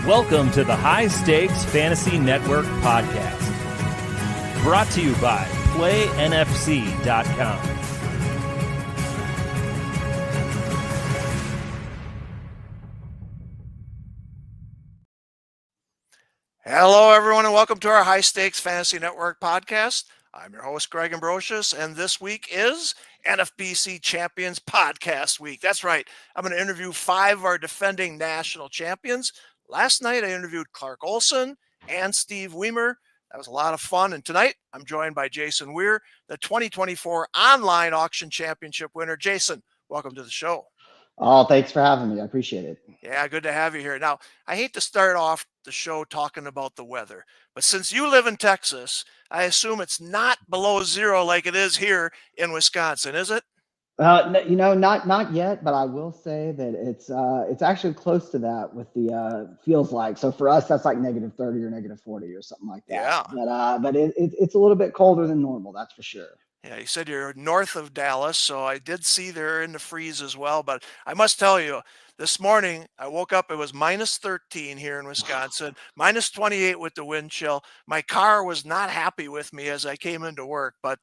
Welcome to the High Stakes Fantasy Network podcast, brought to you by PlayNFC.com. Hello, everyone, and welcome to our High Stakes Fantasy Network podcast. I'm your host, Greg Ambrosius, and this week is NFBC Champions Podcast Week. That's right. I'm going to interview 5 of our defending national champions. Last night, I interviewed Clark Olson and Steve Weir. That was a lot of fun. And tonight, I'm joined by Jason Weir, the 2024 Online Auction Championship winner. Jason, welcome to the show. Oh, thanks for having me. I appreciate it. Yeah, good to have you here. Now, I hate to start off the show talking about the weather, but since you live in Texas, I assume it's not below zero like it is here in Wisconsin, is it? No, not yet, but I will say that it's actually close to that with the feels like. So for us, that's like -30 or -40 or something like that. Yeah. But it's a little bit colder than normal, that's for sure. Yeah, you said you're north of Dallas, so I did see they're in the freeze as well. But I must tell you, this morning I woke up, it was -13 here in Wisconsin, -28 with the wind chill. My car was not happy with me as I came into work, but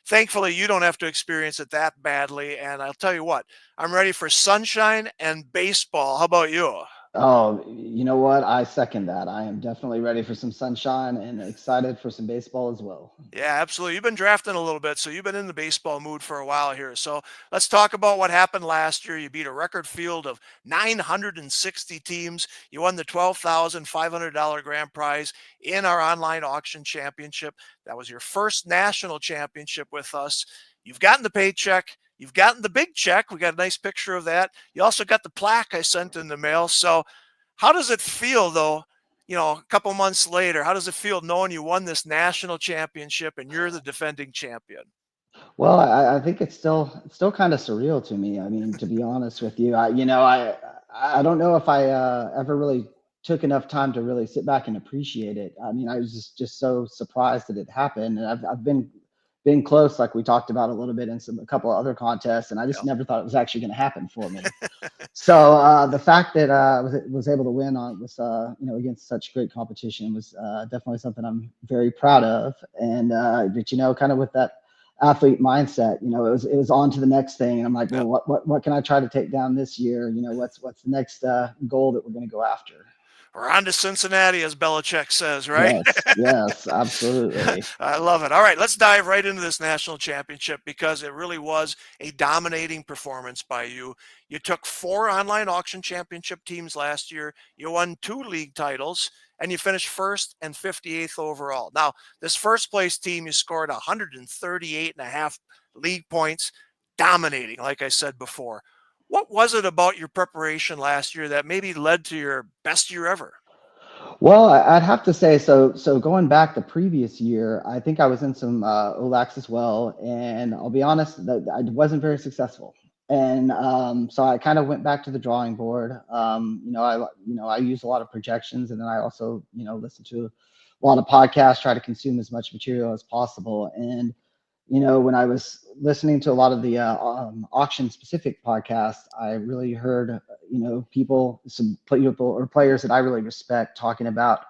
thankfully you don't have to experience it that badly. And I'll tell you what, I'm ready for sunshine and baseball. How about you? Oh, you know what? I second that. I am definitely ready for some sunshine and excited for some baseball as well. Yeah, absolutely. You've been drafting a little bit, so you've been in the baseball mood for a while here. So let's talk about what happened last year. You beat a record field of 960 teams. You won the $12,500 grand prize in our online auction championship. That was your first national championship with us. You've gotten the paycheck. You've gotten the big check. We got a nice picture of that. You also got the plaque I sent in the mail. So how does it feel, though, a couple months later? How does it feel knowing you won this national championship and you're the defending champion? Well, I think it's still kind of surreal to me. I mean, to be honest with you, I don't know if I ever really took enough time to really sit back and appreciate it. I mean, I was just so surprised that it happened, and I've been close, like we talked about a little bit in a couple of other contests, and I just never thought it was actually going to happen for me. So the fact that I was able to win against such great competition was definitely something I'm very proud of. And but kind of with that athlete mindset, it was on to the next thing. And I'm like, well, what can I try to take down this year? What's the next goal that we're going to go after? We're on to Cincinnati, as Belichick says, right? Yes, absolutely. I love it. All right, let's dive right into this national championship because it really was a dominating performance by you. You took 4 online auction championship teams last year. You won 2 league titles, and you finished 1st and 58th overall. Now, this first place team, you scored 138.5 league points, dominating, like I said before. What was it about your preparation last year that maybe led to your best year ever? Well, I'd have to say, so going back the previous year, I think I was in some OLACs as well, and I'll be honest, that I wasn't very successful. And so I kind of went back to the drawing board. I use a lot of projections, and then I also, listen to a lot of podcasts, try to consume as much material as possible. And when I was listening to a lot of the auction specific podcasts, I really heard, some people or players that I really respect talking about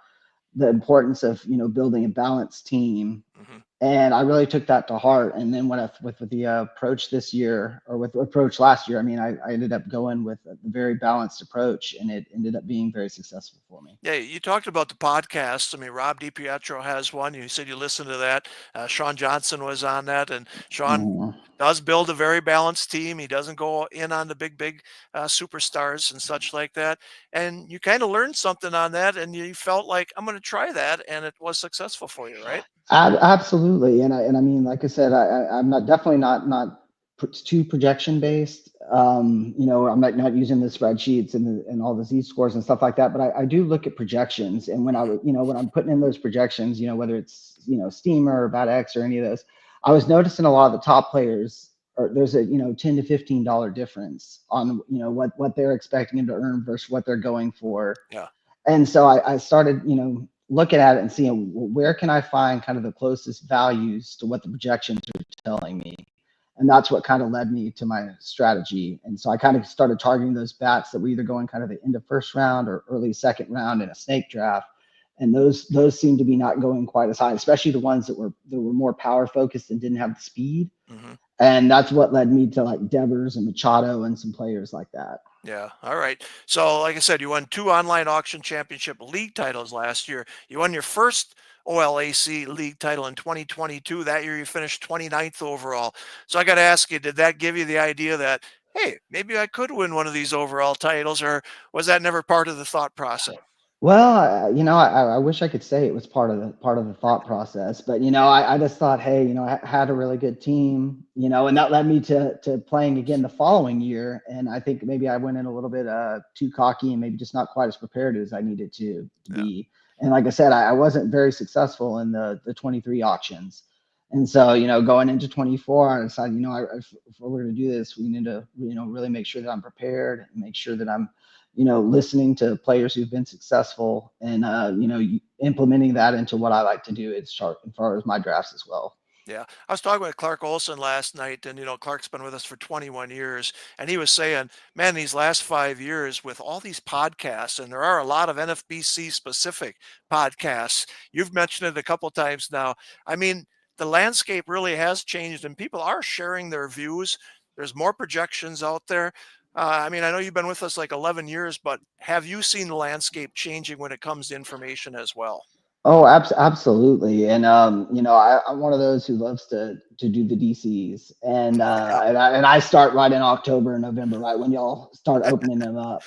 the importance of, building a balanced team. Mm-hmm. And I really took that to heart. And then with the approach this year, or with the approach last year, I mean, I ended up going with a very balanced approach, and it ended up being very successful for me. Yeah, you talked about the podcast. I mean, Rob DiPietro has one. You said you listened to that. Sean Johnson was on that, and Sean does build a very balanced team. He doesn't go in on the big superstars and such like that. And you kind of learned something on that, and you felt like, I'm going to try that, and it was successful for you, right? Absolutely. And I mean, like I said, I'm definitely not too projection based. I'm not using the spreadsheets and all the Z-scores and stuff like that, but I do look at projections. And when I'm putting in those projections, whether it's, Steamer or BATX or any of those, I was noticing a lot of the top players, there's a, $10 to $15 difference on, what they're expecting them to earn versus what they're going for. Yeah. And so I started, looking at it and seeing where can I find kind of the closest values to what the projections are telling me. And that's what kind of led me to my strategy. And so I kind of started targeting those bats that were either going kind of the end of first round or early second round in a snake draft. And those seemed to be not going quite as high, especially the ones that were more power focused and didn't have the speed. Mm-hmm. And that's what led me to like Devers and Machado and some players like that. Yeah. All right. So, like I said, you won 2 Online Auction Championship league titles last year. You won your first OLAC league title in 2022. That year, you finished 29th overall. So, I got to ask you, did that give you the idea that, hey, maybe I could win one of these overall titles, or was that never part of the thought process? Well, I wish I could say it was part of the thought process, but I just thought, hey, I had a really good team, and that led me to playing again the following year. And I think maybe I went in a little bit too cocky and maybe just not quite as prepared as I needed to be. And like I said, I wasn't very successful in the 23 auctions. And so, going into 24, I decided, if we're going to do this, we need to, really make sure that I'm prepared and make sure that I'm listening to players who've been successful and, implementing that into what I like to do as far as my drafts as well. Yeah. I was talking with Clark Olson last night, and, Clark's been with us for 21 years, and he was saying, man, these last 5 years with all these podcasts, and there are a lot of NFBC specific podcasts. You've mentioned it a couple times now. I mean, the landscape really has changed, and people are sharing their views. There's more projections out there. I mean, I know you've been with us like 11 years, but have you seen the landscape changing when it comes to information as well? Oh, absolutely. And I'm one of those who loves to do the DCs, and I start right in October and November, right when y'all start opening them up.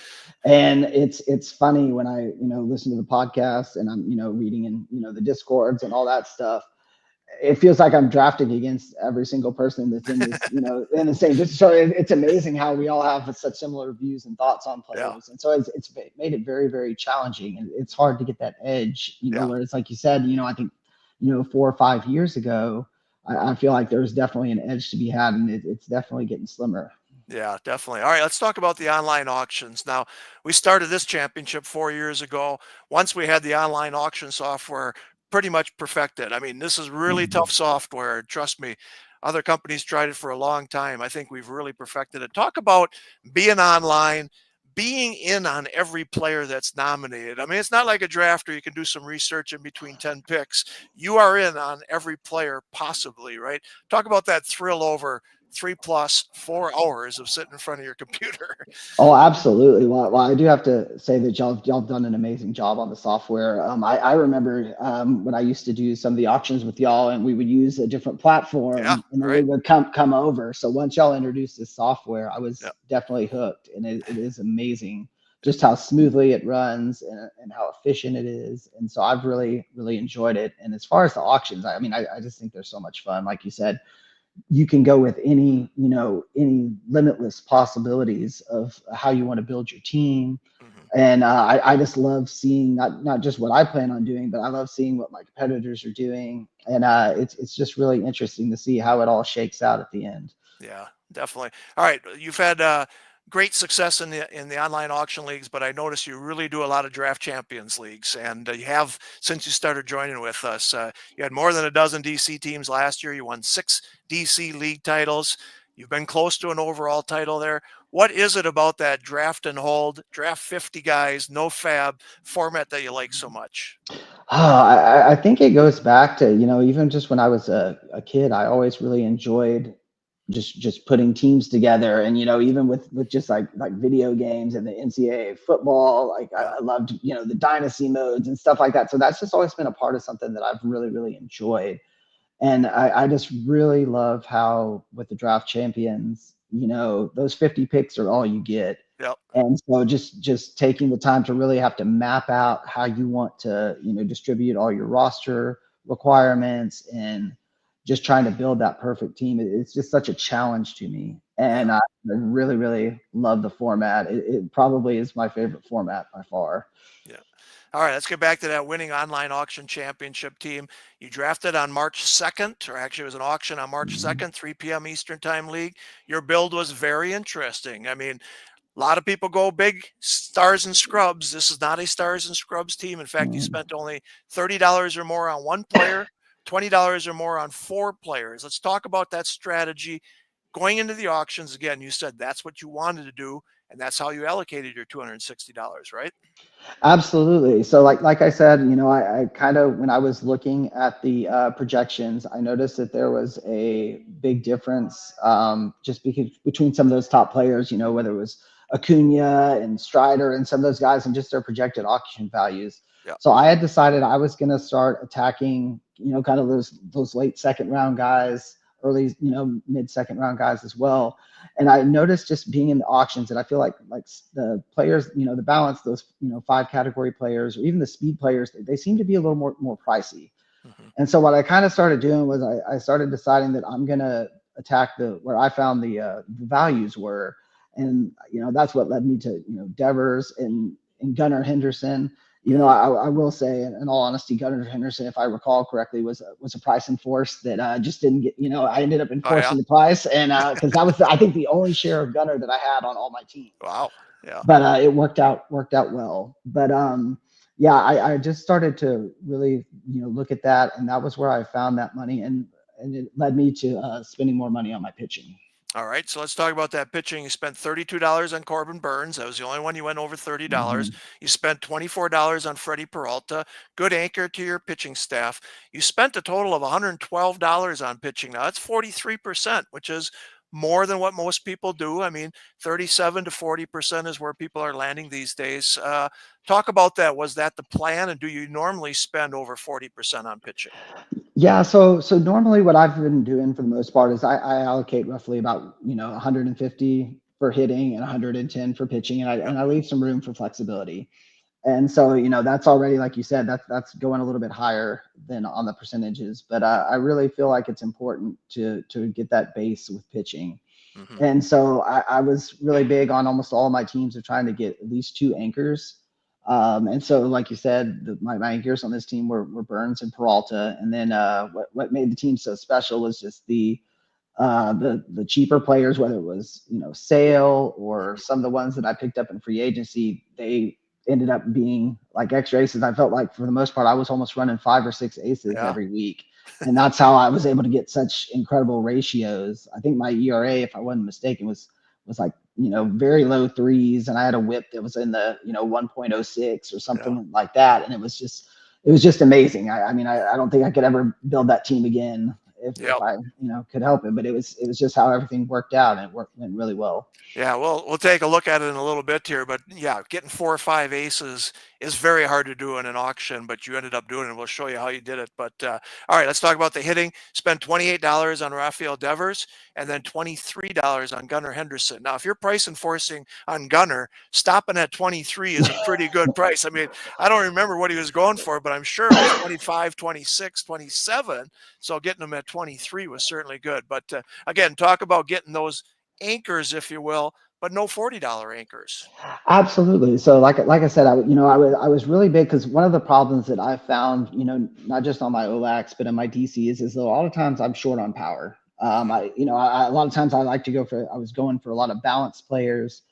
And it's funny when I listen to the podcast and I'm reading in the discords and all that stuff. It feels like I'm drafting against every single person that's in this, in the same. So it's amazing how we all have such similar views and thoughts on players, Yeah. and so it's made it very, very challenging, and it's hard to get that edge. Yeah. Where it's like you said, I think, 4 or 5 years ago, I feel like there's definitely an edge to be had, and it's definitely getting slimmer. Yeah, definitely. All right, let's talk about the online auctions. Now, we started this championship 4 years ago. Once we had the online auction software pretty much perfected. I mean, this is really tough software. Trust me. Other companies tried it for a long time. I think we've really perfected it. Talk about being online, being in on every player that's nominated. I mean, it's not like a draft where you can do some research in between 10 picks. You are in on every player possibly, right? Talk about that thrill over 3 + 4 hours of sitting in front of your computer. Oh, absolutely. Well, I do have to say that y'all done an amazing job on the software. I remember when I used to do some of the auctions with y'all, and we would use a different platform, Yeah, and then right. we would come over. So once y'all introduced this software, I was Yep. definitely hooked, and it is amazing just how smoothly it runs and how efficient it is. And so I've really, really enjoyed it. And as far as the auctions, I mean, I just think they're so much fun. Like you said, you can go with any limitless possibilities of how you want to build your team. And I just love seeing not just what I plan on doing, but I love seeing what my competitors are doing. And it's just really interesting to see how it all shakes out at the end. Yeah, definitely. All right, you've had great success in the online auction leagues, but I notice you really do a lot of draft champions leagues, and you have since you started joining with us. You had more than a dozen DC teams last year. You won 6 DC league titles. You've been close to an overall title there. What is it about that draft and hold, draft 50 guys, no fab format that you like so much? I think it goes back to, even just when I was a kid, I always really enjoyed just putting teams together. And, even with just like video games and the NCAA football, like I loved, the dynasty modes and stuff like that. So that's just always been a part of something that I've really, really enjoyed. And I just really love how with the draft champions, those 50 picks are all you get. Yep. And so just taking the time to really have to map out how you want to, distribute all your roster requirements and just trying to build that perfect team. It's just such a challenge to me. And I really, really love the format. It probably is my favorite format by far. Yeah. All right, let's get back to that winning online auction championship team. You drafted on March 2nd, or actually it was an auction on March 2nd, 3 p.m. Eastern Time League. Your build was very interesting. I mean, a lot of people go big stars and scrubs. This is not a stars and scrubs team. In fact, you spent only $30 or more on one player, $20 or more on 4 players. Let's talk about that strategy. going into the auctions, again, you said that's what you wanted to do, and that's how you allocated your $260, right? Absolutely. So like I said, I kind of, when I was looking at the projections, I noticed that there was a big difference just because between some of those top players, whether it was Acuna and Strider and some of those guys and just their projected auction values. Yeah. So I had decided I was going to start attacking, kind of those late second round guys, early, mid second round guys as well. And I noticed just being in the auctions, and I feel like the players, the balance, those 5 category players or even the speed players, they seem to be a little more pricey. Mm-hmm. And so what I kind of started doing was I started deciding that I'm gonna attack where I found the values were, and that's what led me to Devers and Gunnar Henderson. I will say, in all honesty, Gunnar Henderson, if I recall correctly, was a price enforced that just didn't get. I ended up enforcing the price, and because that was I think the only share of Gunnar that I had on all my teams. Wow. Yeah. But it worked out well. But yeah, I just started to really look at that, and that was where I found that money, and it led me to spending more money on my pitching. All right, so let's talk about that pitching. You spent $32 on Corbin Burns. That was the only one you went over $30. Mm-hmm. You spent $24 on Freddie Peralta. Good anchor to your pitching staff. You spent a total of $112 on pitching. Now that's 43%, which is more than what most people do. I mean, 37 to 40% is where people are landing these days. Talk about that. Was that the plan, and do you normally spend over 40% on pitching? Yeah, so normally what I've been doing for the most part is I allocate roughly about 150 for hitting and 110 for pitching, and I leave some room for flexibility. And so that's already, like you said, that's going a little bit higher than on the percentages. But I really feel like it's important to get that base with pitching. Mm-hmm. And so I was really big on almost all my teams of trying to get at least 2 anchors. And so, like you said, my anchors on this team were Burns and Peralta. And then what made the team so special was just the cheaper players, whether it was Sale or some of the ones that I picked up in free agency. They ended up being like extra aces. I felt like for the most part I was almost running 5 or 6 aces every week, and that's how I was able to get such incredible ratios. I think my ERA, if I wasn't mistaken, was like very low 3s, and I had a whip that was in the 1.06 or something like that, and it was just amazing. I mean I don't think I could ever build that team again if I could help it, but it was just how everything worked out, and it went really well. Yeah, well, we'll take a look at it in a little bit here, but yeah, getting 4 or 5 aces is very hard to do in an auction, but you ended up doing it, and we'll show you how you did it. But all right, let's talk about the hitting. Spent $28 on Rafael Devers and then $23 on Gunnar Henderson. Now, if you're price enforcing on Gunnar, stopping at 23 is a pretty good price. I mean, I don't remember what he was going for, but I'm sure it was 25, 26, 27. So getting him at 23 was certainly good. But again, talk about getting those anchors, if you will, but no $40 anchors. Absolutely. So like I said, I was really big because one of the problems that I found, not just on my OLAX, but in my DCs is that a lot of times I'm short on power. A lot of times I was going for a lot of balanced players,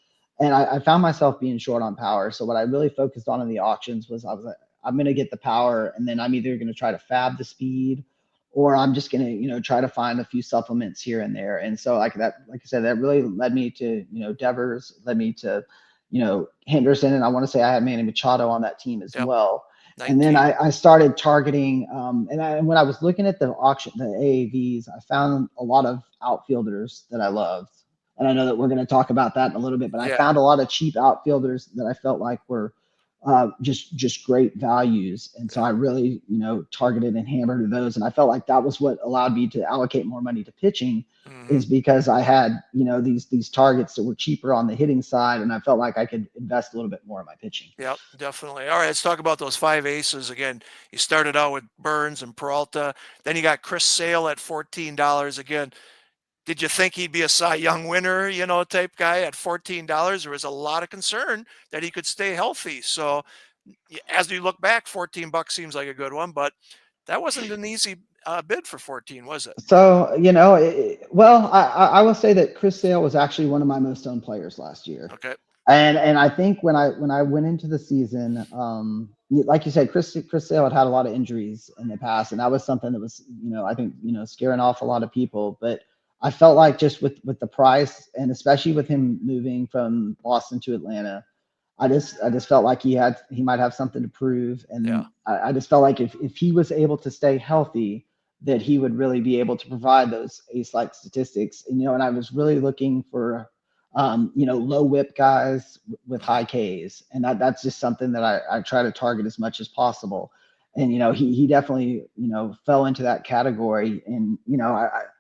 and I found myself being short on power. So what I really focused on in the auctions was I was like, I'm going to get the power, and then I'm either going to try to fab the speed, or I'm just going to, try to find a few supplements here and there. And so like I said, that really led me to, Devers, led me to, Henderson. And I want to say I had Manny Machado on that team as well. 19. And then I started targeting, and when I was looking at the auction, the AAVs, I found a lot of outfielders that I loved. And I know that we're going to talk about that in a little bit, but I found a lot of cheap outfielders that I felt like were just great values. And so I really, targeted and hammered those. And I felt like that was what allowed me to allocate more money to pitching, is because I had, these targets that were cheaper on the hitting side. And I felt like I could invest a little bit more in my pitching. Yep, definitely. All right, let's talk about those 5 aces. Again, you started out with Burns and Peralta. Then you got Chris Sale at $14. Again, did you think he'd be a Cy Young winner, type guy at $14? There was a lot of concern that he could stay healthy. So as you look back, $14 seems like a good one, but that wasn't an easy bid for 14, was it? So, I will say that Chris Sale was actually one of my most owned players last year. Okay. And I think when I went into the season, like you said, Chris Sale had a lot of injuries in the past, and that was something that was, I think, scaring off a lot of people. But I felt like just with the price, and especially with him moving from Boston to Atlanta, I just felt like he might have something to prove, Yeah. and I just felt like if he was able to stay healthy, that he would really be able to provide those ace-like statistics. And I was really looking for low whip guys with high Ks, and that's just something that I try to target as much as possible. And he definitely fell into that category, and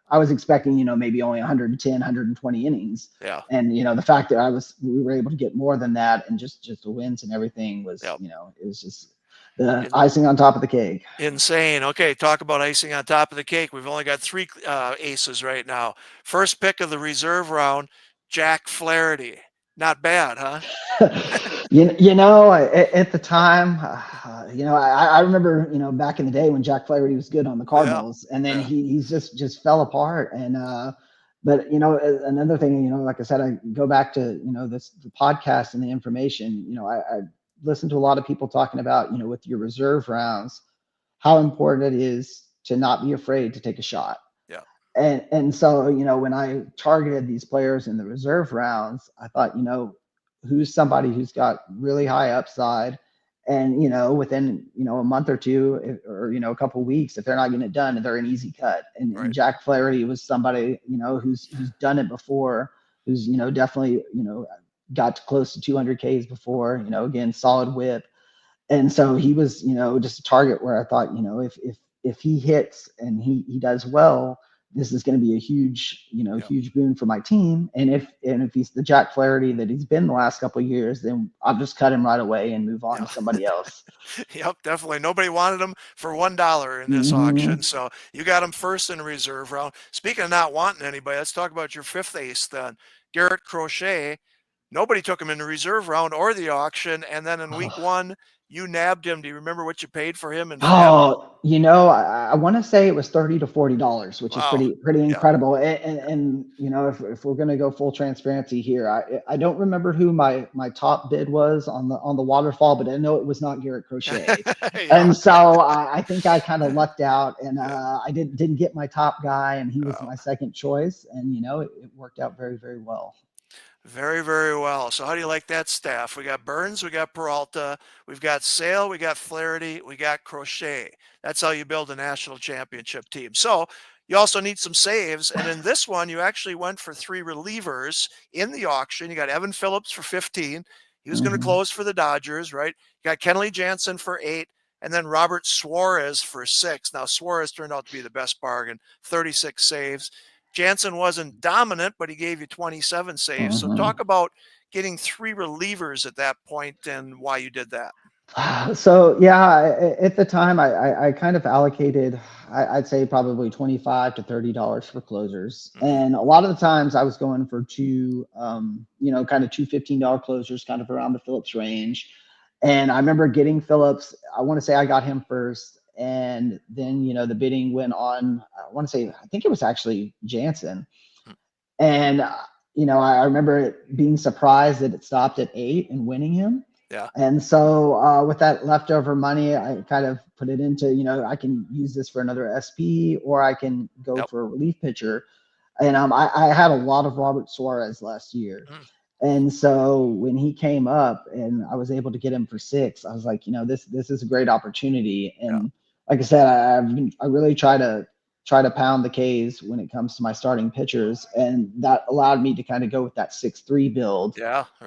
I was expecting maybe only 110, 120 innings. Yeah. And the fact that we were able to get more than that, and just the wins and everything was, Yep. it was just the icing on top of the cake. Insane. Okay, talk about icing on top of the cake. We've only got 3 aces right now. First pick of the reserve round, Jack Flaherty. Not bad, huh? At the time, I remember, back in the day when Jack Flaherty was good on the Cardinals, and then he's just fell apart. And but another thing, like I said, I go back to the podcast and the information. I listen to a lot of people talking about with your reserve rounds, how important it is to not be afraid to take a shot. Yeah. And so when I targeted these players in the reserve rounds, I thought who's somebody who's got really high upside, and within a month or two, or a couple of weeks, if they're not getting it done, they're an easy cut. And Jack Flaherty was somebody who's done it before, who's definitely got close to 200 Ks before, again, solid whip. And so he was just a target where I thought if he hits and he does well, this is going to be a huge huge boon for my team. And if he's the Jack Flaherty that he's been the last couple of years, then I'll just cut him right away and move on to somebody else. Yep, definitely. Nobody wanted him for $1 in this auction, so you got him first in the reserve round. Speaking of not wanting anybody, let's talk about your 5th ace then, Garrett Crochet. Nobody took him in the reserve round or the auction, and then in week 1, you nabbed him. Do you remember what you paid for him in Feb? I want to say it was $30 to $40, which is pretty incredible. And if we're going to go full transparency here, I don't remember who my top bid was on the waterfall, but I know it was not Garrett Crochet. And so I think I kind of lucked out, and I didn't get my top guy, and he was my second choice, and it worked out very, very well. Very, very well. So how do you like that staff? We got Burns, we got Peralta, we've got Sale, we got Flaherty, we got Crochet. That's how you build a national championship team. So you also need some saves. And in this one, you actually went for 3 relievers in the auction. You got Evan Phillips for 15. He was going to close for the Dodgers, right? You got Kenley Jansen for 8. And then Robert Suarez for 6. Now, Suarez turned out to be the best bargain, 36 saves. Jansen wasn't dominant, but he gave you 27 saves. So talk about getting 3 relievers at that point and why you did that. So at the time I kind of allocated, I'd say probably $25 to $30 for closers. And a lot of the times I was going for 2, kind of 2 $15 closers, kind of around the Phillips range. And I remember getting Phillips. I want to say I got him first. And then, the bidding went on, I think it was actually Jansen. And, I remember it being surprised that it stopped at 8 and winning him. Yeah. And so with that leftover money, I kind of put it into, I can use this for another SP, or I can go for a relief pitcher. And I had a lot of Robert Suarez last year. And so when he came up and I was able to get him for 6, I was like, this is a great opportunity. And like I said, I really try to pound the Ks when it comes to my starting pitchers, and that allowed me to kind of go with that 6-3 build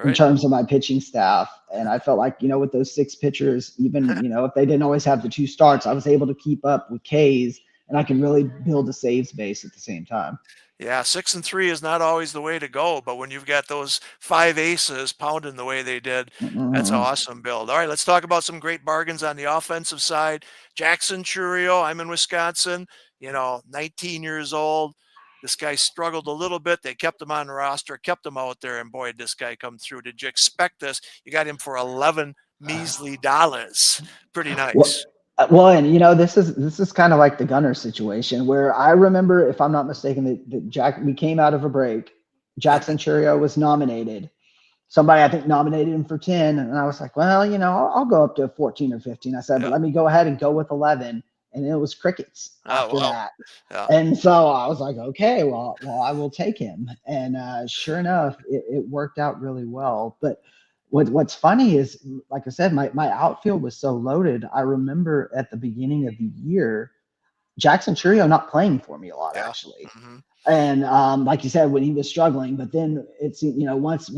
in terms of my pitching staff. And I felt like, with those 6 pitchers, even if they didn't always have the 2 starts, I was able to keep up with Ks, and I can really build a saves base at the same time. Yeah, 6 and 3 is not always the way to go, but when you've got those 5 aces pounding the way they did, that's an awesome build. All right, let's talk about some great bargains on the offensive side. Jackson Churio, I'm in Wisconsin, 19 years old. This guy struggled a little bit. They kept him on the roster, kept him out there, and boy, did this guy come through. Did you expect this? You got him for 11 measly dollars. Pretty nice. Well, and this is kind of like the Gunner situation, where I remember, if I'm not mistaken, that we came out of a break. Jackson Churio was nominated. Somebody, I think, nominated him for 10, and I was like, well, I'll go up to 14 or 15. I said, but let me go ahead and go with 11. and it was crickets after wow. that. Yeah. And so I was like, okay, well, I will take him. And sure enough, it worked out really well. But what's funny is, like I said, my outfield was so loaded. I remember at the beginning of the year, Jackson Churio not playing for me a lot, Yeah. actually. Hmm. And like you said, when he was struggling, but then it's, once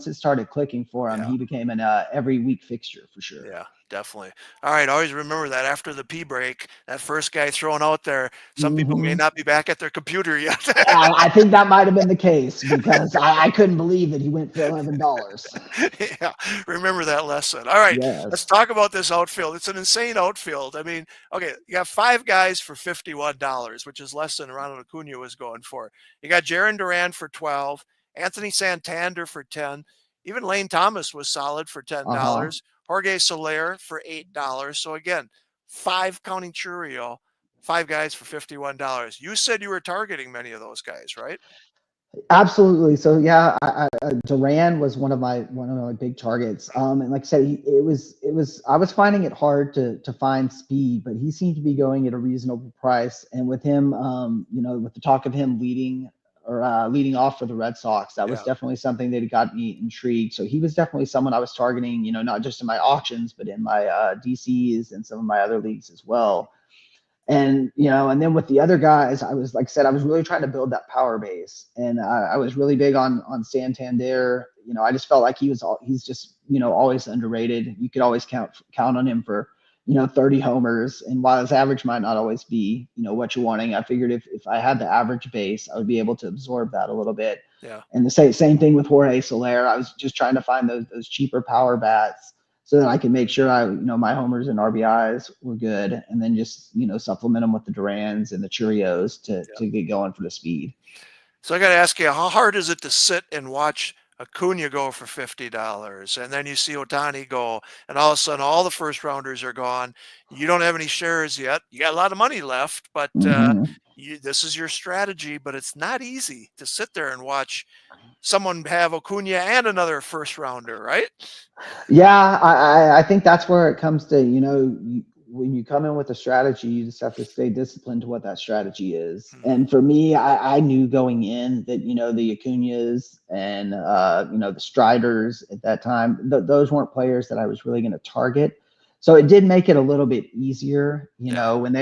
it started clicking for him, Yeah. he became an every week fixture for sure. Yeah, definitely. All right, always remember that after the pee break, that first guy thrown out there, some people may Hmm. not be back at their computer yet. I think that might have been the case because I couldn't believe that he went for $11. Yeah, remember that lesson. All right, let's Yes. talk about this outfield. It's an insane outfield. I mean, okay, you got 5 guys for $51, which is less than Ronald Acuna was going for. You got Jaron Duran for 12, Anthony Santander for 10. Even Lane Thomas was solid for Uh-huh. $10. Jorge Soler for $8. So again, 5 counting Churio, 5 guys for $51. You said you were targeting many of those guys, right? Absolutely. So yeah, Duran was one of my big targets. And like I said, I was finding it hard to find speed, but he seemed to be going at a reasonable price. And with him, with the talk of him leading off for the Red Sox, that was Yeah. definitely something that got me intrigued. So he was definitely someone I was targeting, not just in my auctions, but in my DCs and some of my other leagues as well. And and then with the other guys, I was, like I said, I was really trying to build that power base, and I was really big on Santander. I just felt like he's just always underrated. You could always count on him for 30 homers, and while his average might not always be what you're wanting, I figured if I had the average base, I would be able to absorb that a little bit. Yeah. And the same thing with Jorge Soler. I was just trying to find those cheaper power bats so that I can make sure my homers and RBIs were good, and then just supplement them with the Durans and the Cheerios to get going for the speed. So I got to ask you, how hard is it to sit and watch Acuna go for $50, and then you see Otani go, and all of a sudden all the first rounders are gone. You don't have any shares yet. You got a lot of money left, but Hmm. this is your strategy. But it's not easy to sit there and watch someone have Acuna and another first rounder, right? Yeah, I think that's where it comes to, when you come in with a strategy, you just have to stay disciplined to what that strategy is. Hmm. And for me, I knew going in that, the Acuñas and, the Striders at that time, those weren't players that I was really going to target. So it did make it a little bit easier, Yeah. when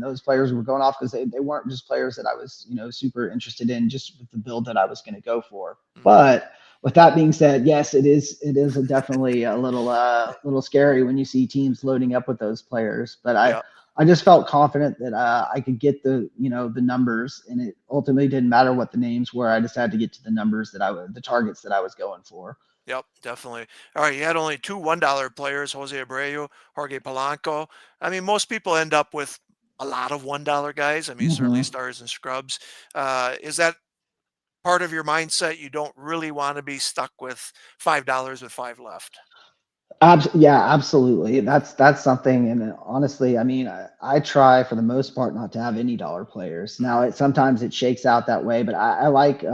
those players were going off, because they weren't just players that I was, super interested in just with the build that I was going to go for. Hmm. But with that being said, yes, it is definitely a little scary when you see teams loading up with those players. But Yeah. I just felt confident that I could get the numbers, and it ultimately didn't matter what the names were. I just had to get to the numbers the targets that I was going for. Yep, definitely. All right, you had only 2 $1 players, Jose Abreu, Jorge Polanco. I mean, most people end up with a lot of $1 guys. I mean, certainly Hmm. stars and scrubs. Is that part of your mindset? You don't really want to be stuck with $5 with 5 left. Yeah, absolutely. That's something. And honestly, I mean, I try for the most part not to have any dollar players. Now, Mhm. sometimes it shakes out that way, but I like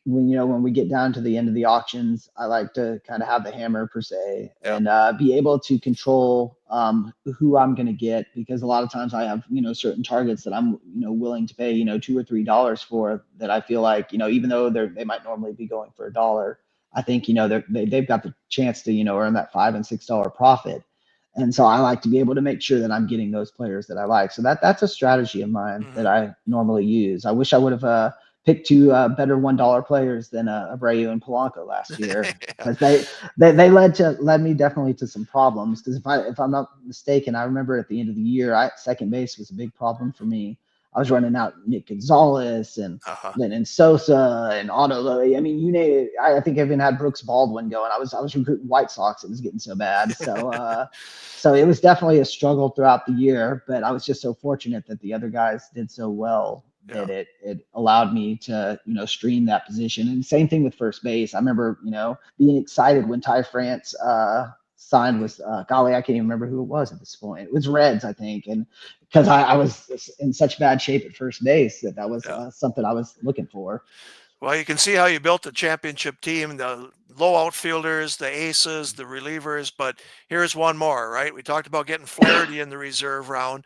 when we get down to the end of the auctions, I like to kind of have the hammer per se, Yep. and be able to control who I'm going to get, because a lot of times I have certain targets that I'm willing to pay $2 or $3 for, that I feel like even though they might normally be going for $1. I think they've got the chance to earn that $5 and $6 profit, and so I like to be able to make sure that I'm getting those players that I like. So that's a strategy of mine that Mhm. I normally use. I wish I would have picked two better $1 players than Abreu and Polanco last year, Yeah. because they led me definitely to some problems. Because if I'm not mistaken, I remember at the end of the year, second base was a big problem for me. I was running out Nick Gonzalez and Uh-huh. Lennon Sosa and Otto. I mean, you name it. I think I even had Brooks Baldwin going. I was recruiting White Sox. It was getting so bad. So it was definitely a struggle throughout the year. But I was just so fortunate that the other guys did so well Yeah. that it allowed me to stream that position. And same thing with first base. I remember being excited when Ty France signed with golly, I can't even remember who it was at this point. It was Reds, I think, and because I was in such bad shape at first base that was Yeah. something I was looking for. Well, you can see how you built a championship team. The low outfielders, the aces, the relievers, but here's one more, right? We talked about getting Flaherty in the reserve round.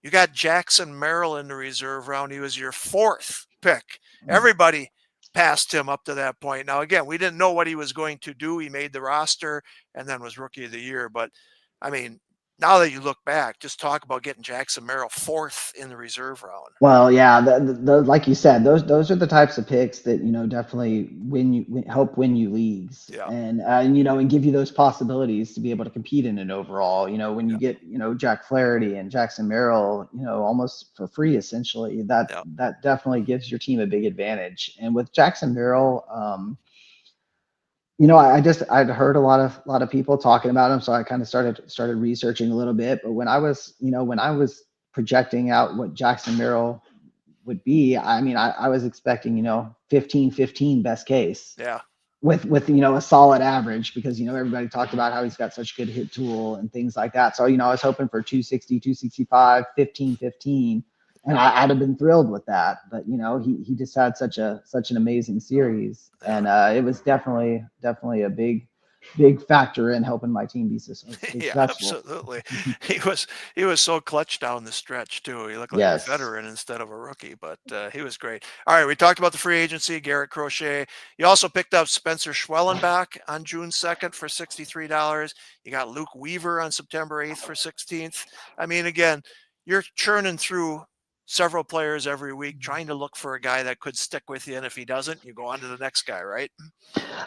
You got Jackson Merrill in the reserve round. He was your 4th pick. Everybody passed him up to that point. Now, again, we didn't know what he was going to do. He made the roster and then was Rookie of the Year. But, I mean, now that you look back, just talk about getting Jackson Merrill 4th in the reserve round. Well, yeah, like you said, those are the types of picks that definitely help win you leagues, Yeah. and and give you those possibilities to be able to compete in an overall. When you get Jack Flaherty and Jackson Merrill, almost for free essentially, that definitely gives your team a big advantage. And with Jackson Merrill, I'd heard a lot of people talking about him, so I kind of started researching a little bit. But when I was projecting out what Jackson Merrill would be, I mean, I was expecting 15-15 best case. Yeah. With a solid average, because everybody talked about how he's got such good hit tool and things like that. So I was hoping for 260, 265, 15-15. And I'd have been thrilled with that, but he just had such an amazing series, and it was definitely a big factor in helping my team be successful. Yeah, absolutely. He was so clutch down the stretch too. He looked like a veteran instead of a rookie, but he was great. All right, we talked about the free agency, Garrett Crochet. You also picked up Spencer Schwellenbach on June 2nd for $63. You got Luke Weaver on September 8th for 16th. I mean, again, you're churning through several players every week, trying to look for a guy that could stick with you. And if he doesn't, you go on to the next guy, right?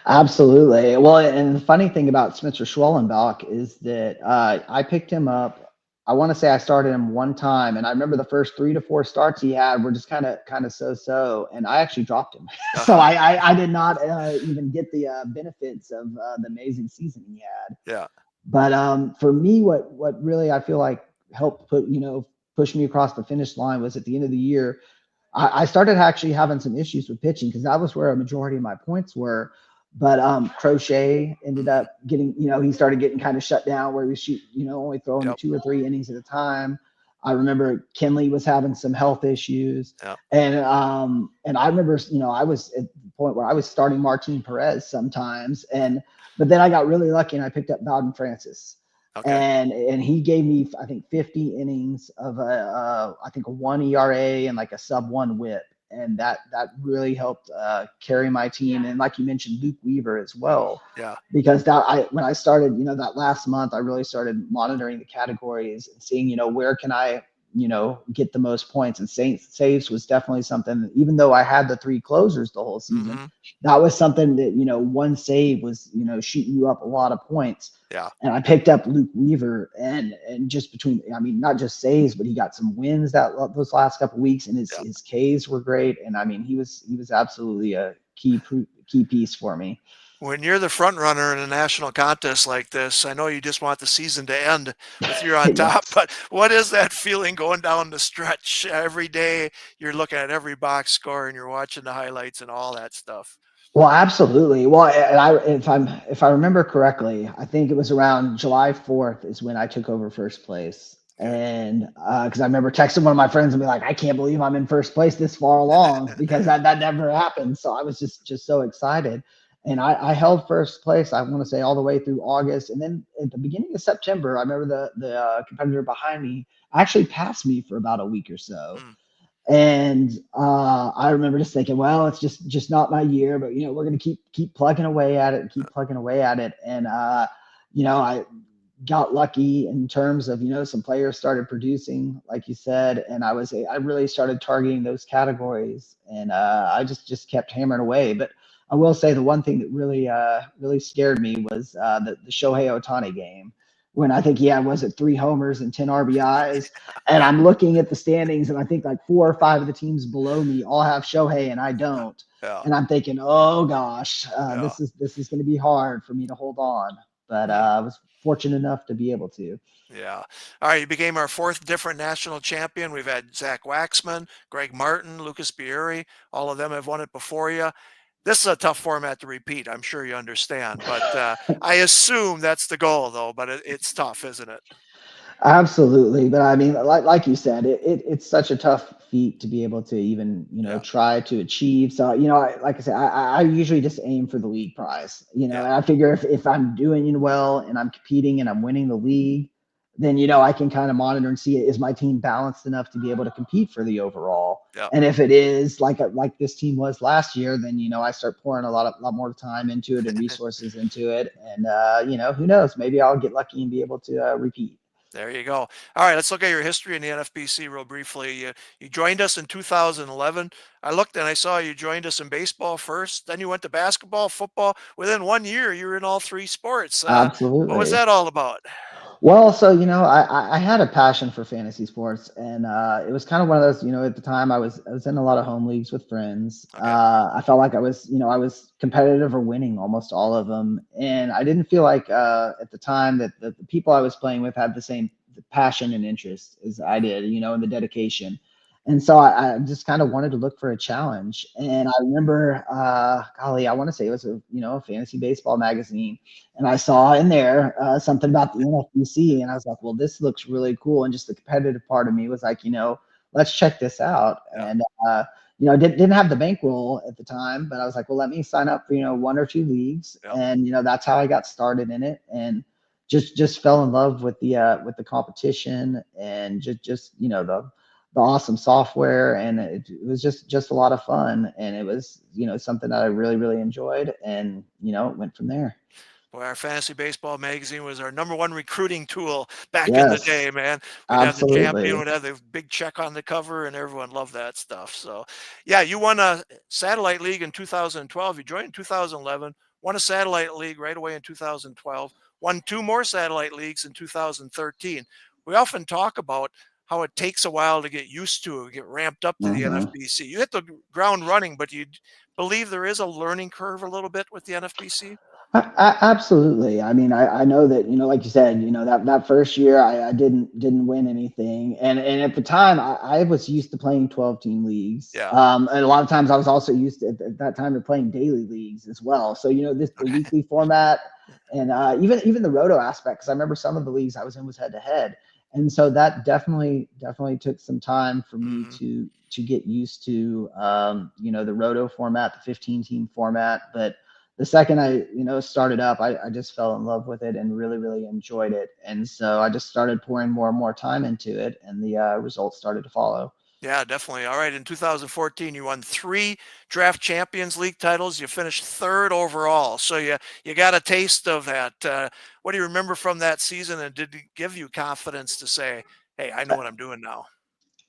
Absolutely. Well, and the funny thing about Spencer Schwellenbach is that I picked him up. I want to say I started him one time, and I remember the first 3 to 4 starts he had were just kind of so, and I actually dropped him. So I did not even get the benefits of the amazing season he had. Yeah. But for me, what really I feel like helped push me across the finish line was at the end of the year. I started actually having some issues with pitching, because that was where a majority of my points were. But Crochet ended up getting, he started getting kind of shut down, where he was only throwing 2 or 3 innings at a time. I remember Kenley was having some health issues. And I remember, I was at the point where I was starting Martin Perez sometimes. But then I got really lucky and I picked up Bowden Francis. Okay. And he gave me, I think, 50 innings of a 1 ERA and like a sub-1 WHIP, and that really helped carry my team. And like you mentioned, Luke Weaver as well. Yeah. Because when I started, that last month, I really started monitoring the categories and seeing, where can I, get the most points. And saves was definitely something. Even though I had the 3 closers the whole season, that was something that 1 save was shooting you up a lot of points. Yeah. And I picked up Luke Weaver, and just between, I mean, not just saves, but he got some wins those last couple of weeks, and his Ks were great. And I mean, he was absolutely a key piece for me. When you're the front runner in a national contest like this, I know you just want the season to end with you on top, but what is that feeling going down the stretch every day? You're looking at every box score and you're watching the highlights and all that stuff. Well, absolutely. Well, and if I remember correctly, I think it was around July 4th is when I took over first place. And because I remember texting one of my friends and be like, I can't believe I'm in first place this far along, because that never happened. So I was just so excited. And I held first place, I want to say, all the way through August. And then at the beginning of September, I remember the competitor behind me actually passed me for about a week or so. And I remember just thinking, well, it's just not my year, but we're going to keep plugging away at it and I got lucky in terms of some players started producing, like you said, and I really started targeting those categories, and I just kept hammering away. But I will say the one thing that really scared me was the Shohei Ohtani game, when I think he had, 3 homers and 10 RBIs. And I'm looking at the standings, and I think like 4 or 5 of the teams below me all have Shohei and I don't. Yeah. And I'm thinking, oh gosh, this is going to be hard for me to hold on. But I was fortunate enough to be able to. Yeah. All right. You became our 4th different national champion. We've had Zach Waxman, Greg Martin, Lucas Bieri. All of them have won it before you. This is a tough format to repeat. I'm sure you understand, but I assume that's the goal, though. But it's tough, isn't it? Absolutely. But I mean, like you said, it's such a tough feat to be able to even, Yeah. try to achieve. So, like I said, I usually just aim for the league prize, and I figure if I'm doing well and I'm competing and I'm winning the league, then, I can kind of monitor and see, is my team balanced enough to be able to compete for the overall? Yeah. And if it is like this team was last year, then, I start pouring a lot more time into it and resources into it. And, who knows, maybe I'll get lucky and be able to repeat. There you go. All right, let's look at your history in the NFBC real briefly. You joined us in 2011. I looked and I saw you joined us in baseball first. Then you went to basketball, football. Within 1 year, you were in all three sports. What was Absolutely. that all about? Well, so I had a passion for fantasy sports, and it was kind of one of those. At the time, I was in a lot of home leagues with friends. Okay. I felt like I was competitive or winning almost all of them, and I didn't feel like at the time that the people I was playing with had the same passion and interest as I did, and the dedication. And so I just kind of wanted to look for a challenge. And I remember, golly, I want to say it was a fantasy baseball magazine, and I saw in there something about the NFBC, and I was like, well, this looks really cool. And just the competitive part of me was like, let's check this out. Yeah. And didn't have the bankroll at the time, but I was like, well, let me sign up for one or two leagues, Yeah. and that's how I got started in it, and just fell in love with the competition, and just the awesome software, and it was just a lot of fun, and it was something that I really really enjoyed, and went from there. Boy, our fantasy baseball magazine was our #1 recruiting tool back in the Yes, day, man. We'd have the champion, absolutely. would have the big check on the cover, and everyone loved that stuff. So, yeah, you won a satellite league in 2012. You joined in 2011, won a satellite league right away in 2012, won two more satellite leagues in 2013. We often talk about how it takes a while to get used to, get ramped up to the Mhm. NFBC. You hit the ground running, but you believe there is a learning curve a little bit with the NFBC? Absolutely. I mean, I know that, like you said, that first year I didn't win anything. And at the time I was used to playing 12-team leagues. Yeah. And a lot of times I was also used to, at that time, to playing daily leagues as well. So, the Okay. weekly format, and even the roto aspect, because I remember some of the leagues I was in was head to head. And so that definitely took some time for me Mhm. to get used to, the roto format, the 15-team format. But the second I, started up, I just fell in love with it and really, really enjoyed it. And so I just started pouring more and more time into it, and the results started to follow. Yeah, definitely. All right. In 2014, you won three Draft Champions League titles. You finished third overall. So you got a taste of that. What do you remember from that season? And did it give you confidence to say, hey, I know what I'm doing now?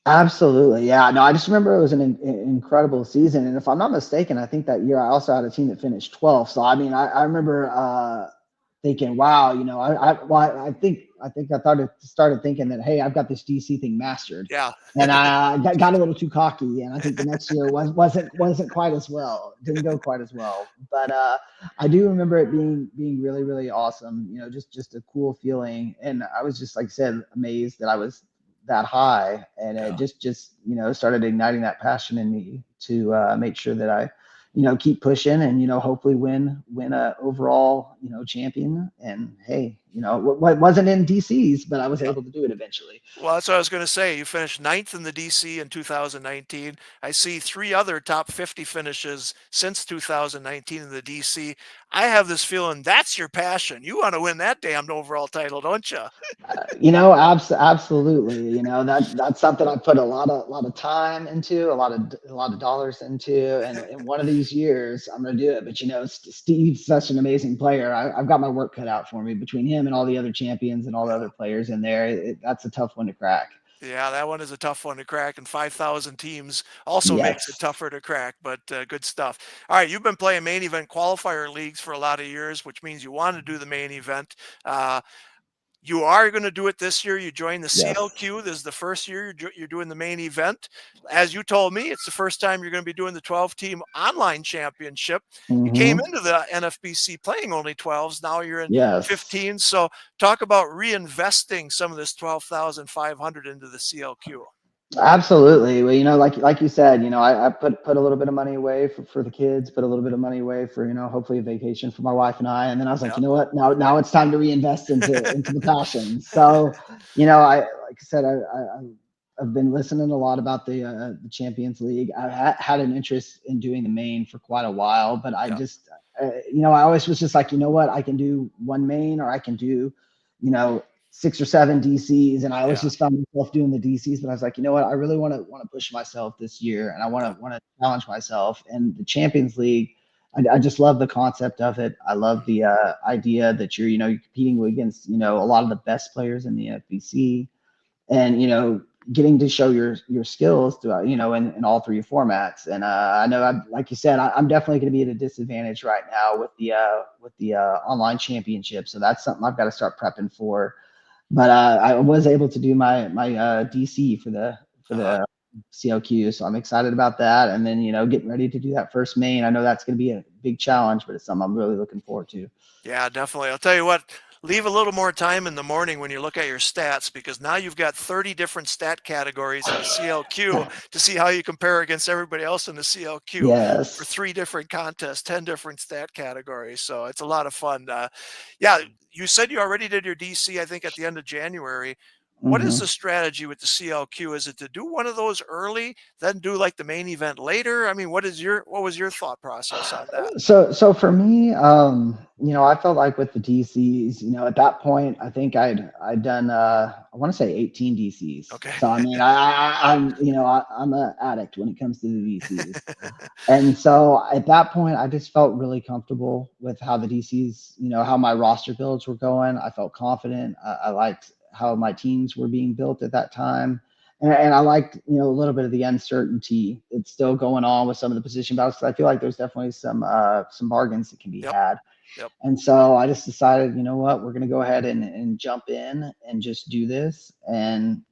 Absolutely. Yeah. No, I just remember it was an incredible season. And if I'm not mistaken, I think that year I also had a team that finished 12th. So, I mean, I remember thinking, wow, well, I think I started thinking that, hey, I've got this DC thing mastered. Yeah. And I got a little too cocky. And I think the next year wasn't quite as well. Didn't go quite as well. But I do remember it being really, really awesome. Just a cool feeling. And I was just, like I said, amazed that I was that high, and it Yeah. just started igniting that passion in me to make sure that I keep pushing, and hopefully win a overall champion. And hey, what wasn't in DC's, but I was Yeah. able to do it eventually. Well, that's what I was going to say. You finished ninth in the DC in 2019. I see three other top 50 finishes since 2019 in the DC. I have this feeling that's your passion. You want to win that damned overall title, don't you? Absolutely. That's something I put a lot of time into, a lot of dollars into, and one of these years I'm going to do it. But Steve's such an amazing player. I've got my work cut out for me between him and all the other champions and all the Yeah. other players in there. That's a tough one to crack. Yeah, that one is a tough one to crack, and 5,000 teams also makes it Yes. tougher to crack, but good stuff. All right, you've been playing main event qualifier leagues for a lot of years, which means you want to do the main event. Uh, You are going to do it this year. You joined the Yes. CLQ. This is the first year you're doing the main event. As you told me, it's the first time you're going to be doing the 12-team online championship. You came Hmm. into the NFBC playing only 12s. Now you're in Yes. 15. So talk about reinvesting some of this 12,500 into the CLQ. Absolutely. Well, like you said, I put a little bit of money away for the kids, put a little bit of money away for, hopefully a vacation for my wife and I. And then I was like, Yeah. you know what? Now it's time to reinvest into the passion. So, like I said, I've been listening a lot about the Champions League. I had an interest in doing the main for quite a while, but I Yeah. just, I always was just like, you know what, I can do one main or I can do, 6 or 7 DCs. And I always Yeah. just found myself doing the DCs, but I was like, you know what, I really want to push myself this year, and I want to challenge myself. And the Champions League, I just love the concept of it. I love the idea that you're competing against, a lot of the best players in the NFBC, and getting to show your skills throughout, in all 3 formats. And I know, like you said, I'm definitely going to be at a disadvantage right now with the online championship, so that's something I've got to start prepping for. But I was able to do my DC for the CLQ, so I'm excited about that. And then getting ready to do that first main. I know that's going to be a big challenge, but it's something I'm really looking forward to. Yeah, definitely. I'll tell you what, leave a little more time in the morning when you look at your stats, because now you've got 30 different stat categories in the CLQ to see how you compare against everybody else in the CLQ for Yes. 3 different contests, 10 different stat categories. So it's a lot of fun. Yeah, you said you already did your DC, I think, at the end of January. What is Hmm. the strategy with the CLQ? Is it to do one of those early, then do like the main event later? I mean, what was your thought process on that? So for me, I felt like with the DCs, at that point, I think I'd done I want to say 18 DCs. Okay. So I mean, I'm an addict when it comes to the DCs. And so at that point, I just felt really comfortable with how the DCs, how my roster builds were going. I felt confident. I liked how my teams were being built at that time. And I liked, a little bit of the uncertainty that's still going on with some of the position battles, because I feel like there's definitely some bargains that can be Yep. had. Yep. And so I just decided, you know what, we're going to go ahead and jump in and just do this and,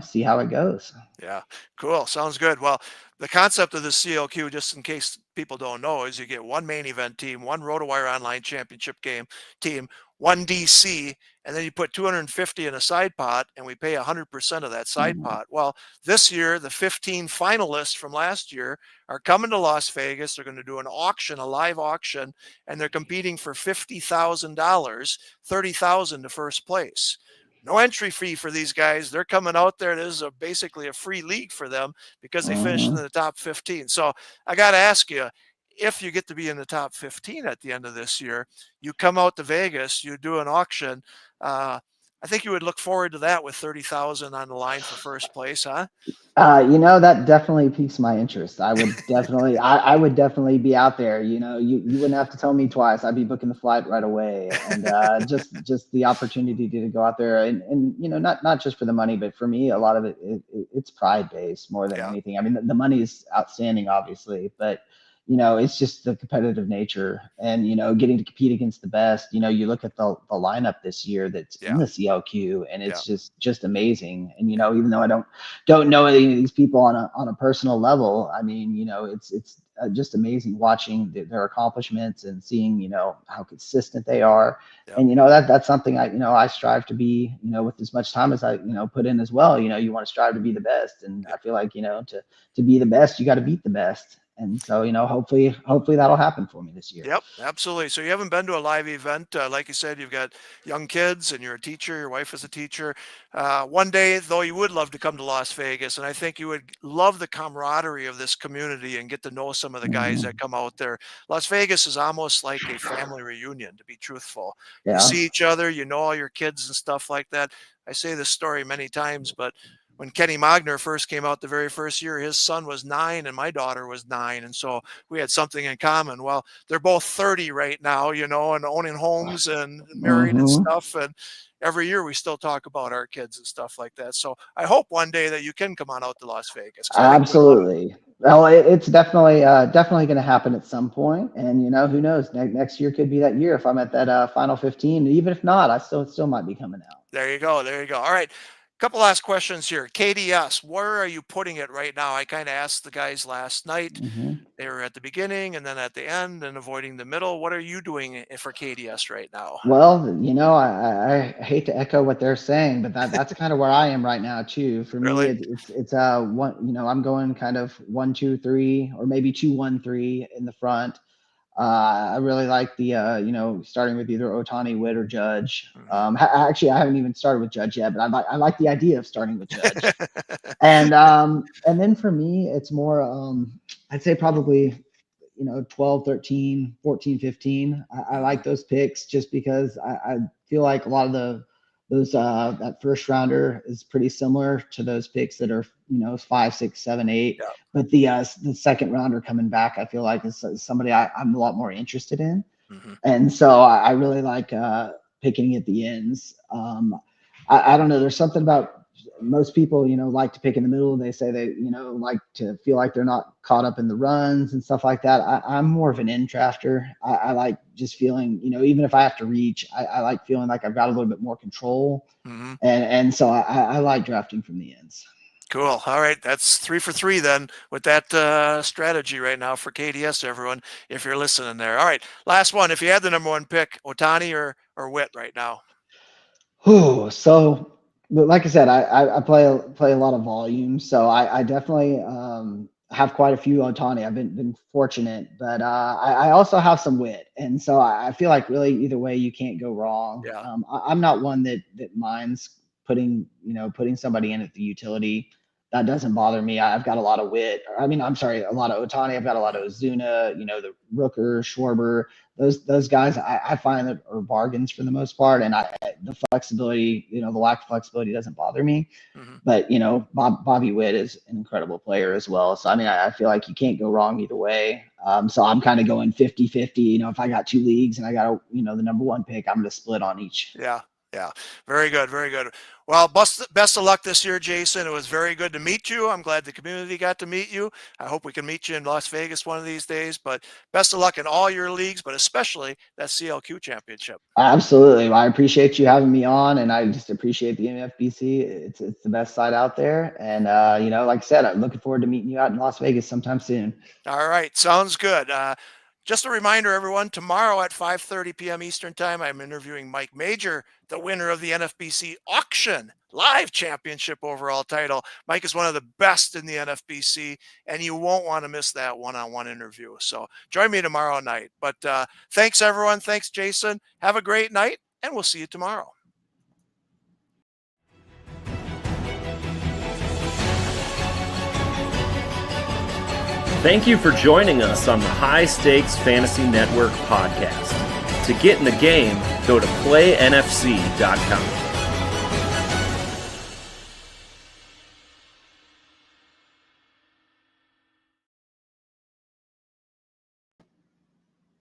see how it goes. Yeah, cool. Sounds good. Well, the concept of the CLQ, just in case people don't know, is you get one main event team, one RotoWire Online Championship game team, one DC, and then you put 250 in a side pot, and we pay 100% of that side Mhm. pot. Well, this year, the 15 finalists from last year are coming to Las Vegas. They're going to do an auction, a live auction, and they're competing for $50,000, 30,000 to first place. No entry fee for these guys. They're coming out there. This is basically a free league for them because they finished in Mhm. the top 15. So I got to ask you, if you get to be in the top 15 at the end of this year, you come out to Vegas, you do an auction. I think you would look forward to that with 30,000 on the line for first place, huh? That definitely piques my interest. I would definitely be out there. You wouldn't have to tell me twice. I'd be booking the flight right away. And just the opportunity to go out there, and not just for the money, but for me, a lot of it's pride based more than Yeah. anything. I mean, the money is outstanding, obviously, but it's just the competitive nature, and getting to compete against the best. You look at the lineup this year that's in Yeah. the CLQ, and Yeah. it's just amazing. And even though I don't know any of these people on a personal level, I mean, it's just amazing watching their accomplishments and seeing how consistent they are. Yeah. And that's something I strive to be, with as much time as I put in as well. You want to strive to be the best, and I feel like to be the best, you got to beat the best. And so, hopefully that'll happen for me this year. Yep, absolutely. So you haven't been to a live event, like you said, you've got young kids and you're a teacher. Your wife is a teacher. One day, though, you would love to come to Las Vegas, and I think you would love the camaraderie of this community and get to know some of the guys that Mhm. come out there. Las Vegas is almost like a family reunion, to be truthful. You Yeah. see each other, you know all your kids and stuff like that. I say this story many times, but when Kenny Magner first came out the very first year, his son was 9 and my daughter was 9, and so we had something in common. Well, they're both 30 right now, and owning homes and married and Hmm. stuff. And every year we still talk about our kids and stuff like that. So I hope one day that you can come on out to Las Vegas, because I think you would love it. Absolutely. Well, it's definitely going to happen at some point, and who knows? Next year could be that year if I'm at that final 15. Even if not, I still might be coming out. There you go. There you go. All right. Couple last questions here. KDS, where are you putting it right now? I kind of asked the guys last night. Hmm. They were at the beginning and then at the end and avoiding the middle. What are you doing for KDS right now? Well, I hate to echo what they're saying, but that's kind of where I am right now too. For me, Really? it's one. I'm going kind of 1, 2, 3, or maybe 2, 1, 3 in the front. I really like the, starting with either Ohtani, Witt, or Judge. Actually, I haven't even started with Judge yet, but I like the idea of starting with Judge. And then for me, it's more, I'd say probably, 12, 13, 14, 15. I like those picks just because I feel like a lot of those that first rounder is pretty similar to those picks that are 5, 6, 7, 8. Yeah. But the second rounder coming back, I feel like is somebody I'm a lot more interested in, and so I really like picking at the ends. I don't know. There's something about most people, like to pick in the middle. They say they, like to feel like they're not caught up in the runs and stuff like that. I'm more of an end drafter. I like just feeling, even if I have to reach, I like feeling like I've got a little bit more control. And so I like drafting from the ends. Cool. All right. That's 3 for 3 then with that strategy right now for KDS, everyone, if you're listening there. All right. Last one. If you had the number 1 pick, Ohtani or Witt right now? So like I said, I play a lot of volume. So I definitely have quite a few Ohtani. I've been fortunate, but I also have some Witt. And so I feel like really either way, you can't go wrong. Yeah. I'm not one that minds putting somebody in at the utility. That doesn't bother me. I've got a lot of Witt. I'm sorry, a lot of Ohtani. I've got a lot of Ozuna, the Rooker, Schwarber. Those guys I find that are bargains for the most part. And the flexibility, the lack of flexibility doesn't bother me. But, Bobby Witt is an incredible player as well. So, I feel like you can't go wrong either way. So I'm kind of going 50-50. If I got 2 leagues and I got, the number 1 pick, I'm going to split on each. Yeah. Yeah. Very good. Very good. Well, best of luck this year, Jason. It was very good to meet you. I'm glad the community got to meet you. I hope we can meet you in Las Vegas one of these days, but best of luck in all your leagues, but especially that CLQ championship. Absolutely. I appreciate you having me on, and I just appreciate the NFBC. It's the best site out there. And, like I said, I'm looking forward to meeting you out in Las Vegas sometime soon. All right. Sounds good. Just a reminder, everyone, tomorrow at 5:30 p.m. Eastern Time, I'm interviewing Mike Major, the winner of the NFBC Auction Live Championship overall title. Mike is one of the best in the NFBC, and you won't want to miss that one-on-one interview. So join me tomorrow night. But thanks, everyone. Thanks, Jason. Have a great night, and we'll see you tomorrow. Thank you for joining us on the High Stakes Fantasy Network podcast. To get in the game, go to playnfc.com.